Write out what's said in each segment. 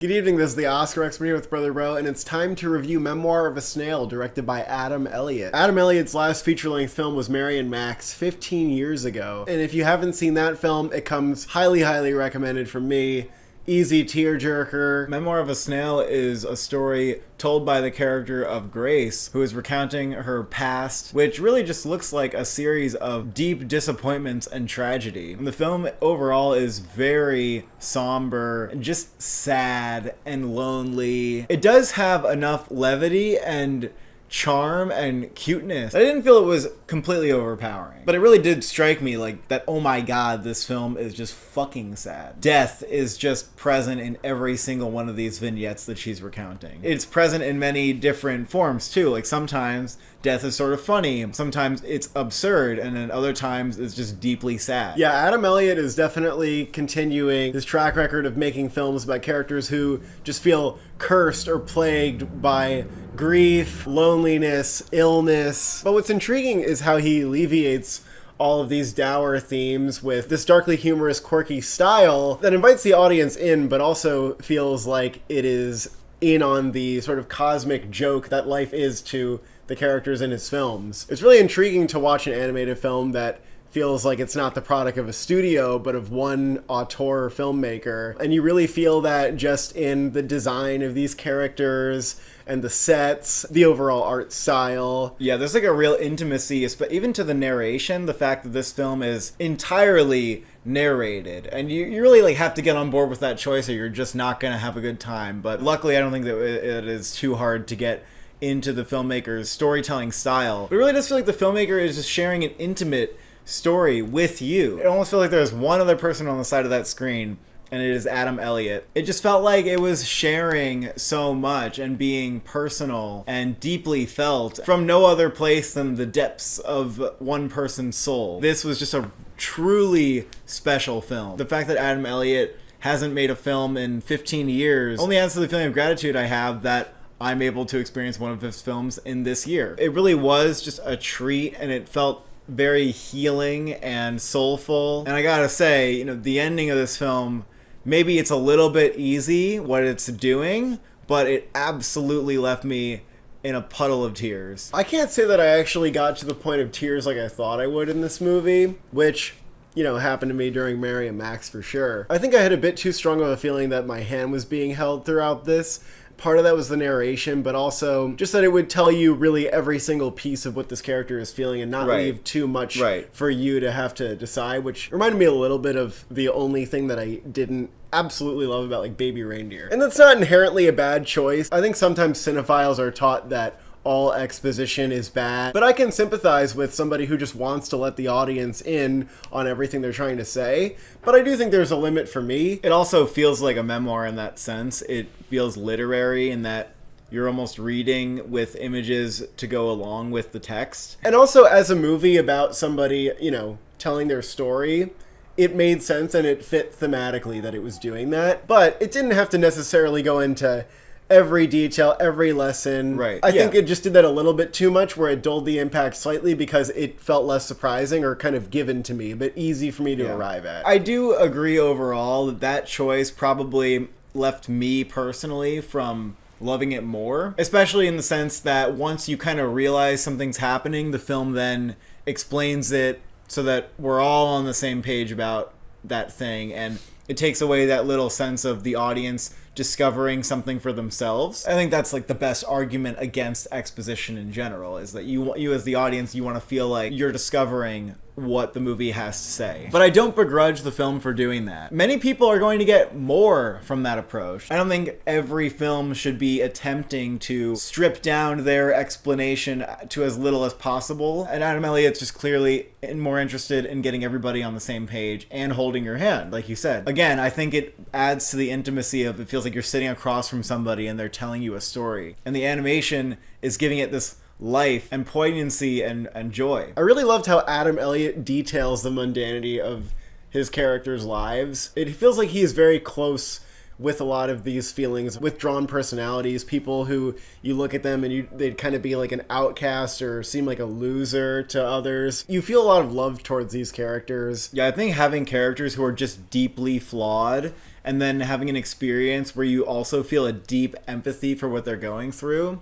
Good evening, this is the Oscar Expert here with Brother Bro, and it's time to review Memoir of a Snail, directed by Adam Elliott. Adam Elliott's last feature-length film was Mary and Max 15 years ago, and if you haven't seen that film, it comes highly recommended from me. Easy tearjerker. Memoir of a Snail is a story told by the character of Grace, who is recounting her past, which really just looks like a series of deep disappointments and tragedy. And the film overall is very somber, and just sad and lonely. It does have enough levity and charm and cuteness. I didn't feel it was completely overpowering, but it really did strike me like that, oh my god, this film is just fucking sad. Death is just present in every single one of these vignettes that she's recounting. It's present in many different forms too, like sometimes death is sort of funny, sometimes it's absurd, and then other times it's just deeply sad. Yeah, Adam Elliott is definitely continuing his track record of making films about characters who just feel cursed or plagued by grief, loneliness, illness. But what's intriguing is how he alleviates all of these dour themes with this darkly humorous, quirky style that invites the audience in, but also feels like it is in on the sort of cosmic joke that life is to the characters in his films. It's really intriguing to watch an animated film that feels like it's not the product of a studio, but of one auteur filmmaker. And you really feel that just in the design of these characters and the sets, the overall art style. Yeah, there's like a real intimacy, but even to the narration, the fact that this film is entirely narrated, and you really like have to get on board with that choice or you're just not gonna have a good time. But luckily I don't think that it is too hard to get into the filmmaker's storytelling style. But it really does feel like the filmmaker is just sharing an intimate story with you. It almost feels like there's one other person on the side of that screen, and it is Adam Elliott. It just felt like it was sharing so much and being personal and deeply felt from no other place than the depths of one person's soul. This was just a truly special film. The fact that Adam Elliott hasn't made a film in 15 years only adds to the feeling of gratitude I have that I'm able to experience one of his films in this year. It really was just a treat, and it felt very healing and soulful. And I gotta say, you know, the ending of this film, maybe it's a little bit easy what it's doing, but it absolutely left me in a puddle of tears. I can't say that I actually got to the point of tears like I thought I would in this movie, which, you know, happened to me during Mary and Max for sure. I think I had a bit too strong of a feeling that my hand was being held throughout this. Part of that was the narration, but also just that it would tell you really every single piece of what this character is feeling and not leave too much for you to have to decide, which reminded me a little bit of the only thing that I didn't absolutely love about like Baby Reindeer. And that's not inherently a bad choice. I think sometimes cinephiles are taught that all exposition is bad, but I can sympathize with somebody who just wants to let the audience in on everything they're trying to say. But I do think there's a limit for me. It also feels like a memoir in that sense. It feels literary in that you're almost reading with images to go along with the text. And also as a movie about somebody, you know, telling their story, it made sense and it fit thematically that it was doing that. But it didn't have to necessarily go into every detail, every lesson. I think it just did that a little bit too much, where it dulled the impact slightly because it felt less surprising or kind of given to me, but easy for me to arrive at. I do agree overall that that choice probably left me personally from loving it more, especially in the sense that once you kind of realize something's happening, the film then explains it so that we're all on the same page about that thing, and it takes away that little sense of the audience discovering something for themselves. I think that's like the best argument against exposition in general, is that you as the audience, you want to feel like you're discovering what the movie has to say. But I don't begrudge the film for doing that. Many people are going to get more from that approach. I don't think every film should be attempting to strip down their explanation to as little as possible. And Adam Elliott's just clearly more interested in getting everybody on the same page and holding your hand, like you said. Again, I think it adds to the intimacy of, it feels like you're sitting across from somebody and they're telling you a story. And the animation is giving it this life and poignancy and joy. I really loved how Adam Elliott details the mundanity of his characters' lives. It feels like he is very close with a lot of these feelings, withdrawn personalities, people who you look at them and they'd kind of be like an outcast or seem like a loser to others. You feel a lot of love towards these characters. Yeah, I think having characters who are just deeply flawed and then having an experience where you also feel a deep empathy for what they're going through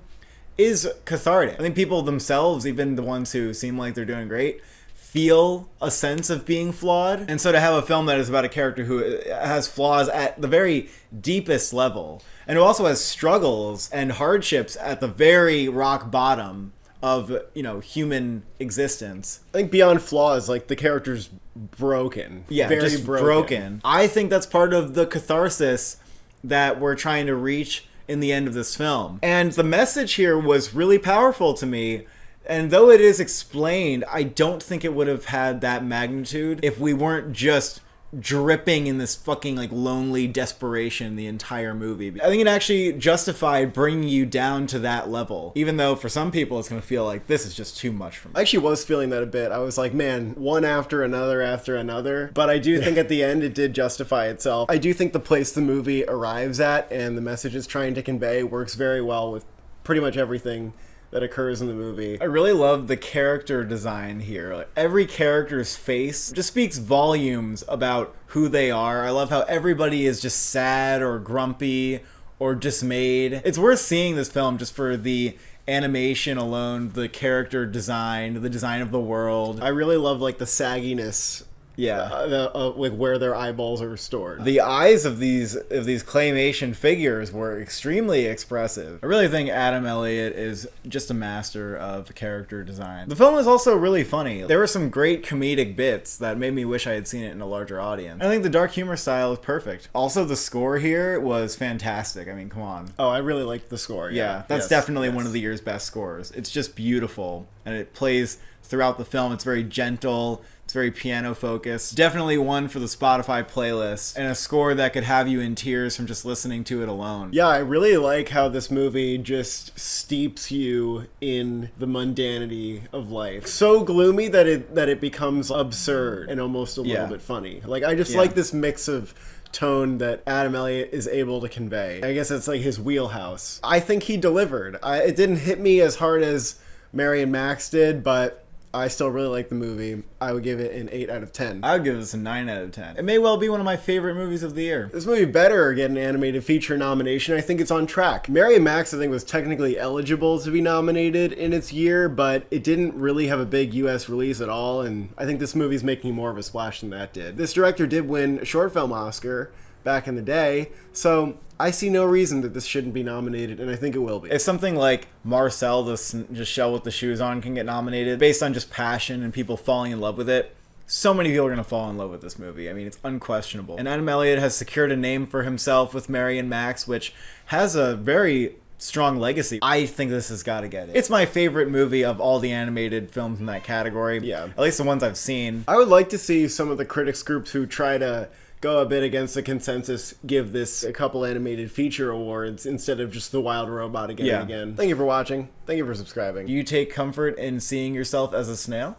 is cathartic. I think people themselves, even the ones who seem like they're doing great, feel a sense of being flawed. And so to have a film that is about a character who has flaws at the very deepest level, and who also has struggles and hardships at the very rock bottom of, you know, human existence. I think beyond flaws, like, the character's broken. Yeah, very just broken. I think that's part of the catharsis that we're trying to reach in the end of this film. And the message here was really powerful to me. And though it is explained, I don't think it would have had that magnitude if we weren't just dripping in this fucking, like, lonely desperation the entire movie. I think it actually justified bringing you down to that level, even though for some people it's going to feel like this is just too much for me. I actually was feeling that a bit. I was like, man, one after another. But I do think at the end it did justify itself. I do think the place the movie arrives at and the message it's trying to convey works very well with pretty much everything that occurs in the movie. I really love the character design here. Like, every character's face just speaks volumes about who they are. I love how everybody is just sad or grumpy or dismayed. It's worth seeing this film just for the animation alone, the character design, the design of the world. I really love, like, the sagginess. Yeah, like, where their eyeballs are stored. The eyes of these claymation figures were extremely expressive. I really think Adam Elliott is just a master of character design. The film is also really funny. There were some great comedic bits that made me wish I had seen it in a larger audience. I think the dark humor style is perfect. Also, the score here was fantastic. I mean, come on. Oh, I really liked the score. Yeah, that's definitely one of the year's best scores. It's just beautiful, and it plays throughout the film. It's very gentle. It's very piano focused. Definitely one for the Spotify playlist, and a score that could have you in tears from just listening to it alone. Yeah, I really like how this movie just steeps you in the mundanity of life. So gloomy that it becomes absurd and almost a little bit funny. Like, I just like this mix of tone that Adam Elliott is able to convey. I guess it's like his wheelhouse. I think he delivered. It didn't hit me as hard as Mary and Max did, but I still really like the movie. I would give it an 8 out of 10. I would give this a 9 out of 10. It may well be one of my favorite movies of the year. This movie better get an animated feature nomination. I think it's on track. Mary and Max, I think, was technically eligible to be nominated in its year, but it didn't really have a big US release at all, and I think this movie's making more of a splash than that did. This director did win a short film Oscar back in the day, so I see no reason that this shouldn't be nominated, and I think it will be. If something like Marcel, the shell with the shoes on, can get nominated based on just passion and people falling in love with it, so many people are going to fall in love with this movie. I mean, it's unquestionable. And Adam Elliott has secured a name for himself with Mary and Max, which has a very strong legacy. I think this has got to get it. It's my favorite movie of all the animated films in that category. Yeah. At least the ones I've seen. I would like to see some of the critics groups who try to go a bit against the consensus give this a couple animated feature awards instead of just The Wild Robot again and again. Thank you for watching. Thank you for subscribing. Do you take comfort in seeing yourself as a snail?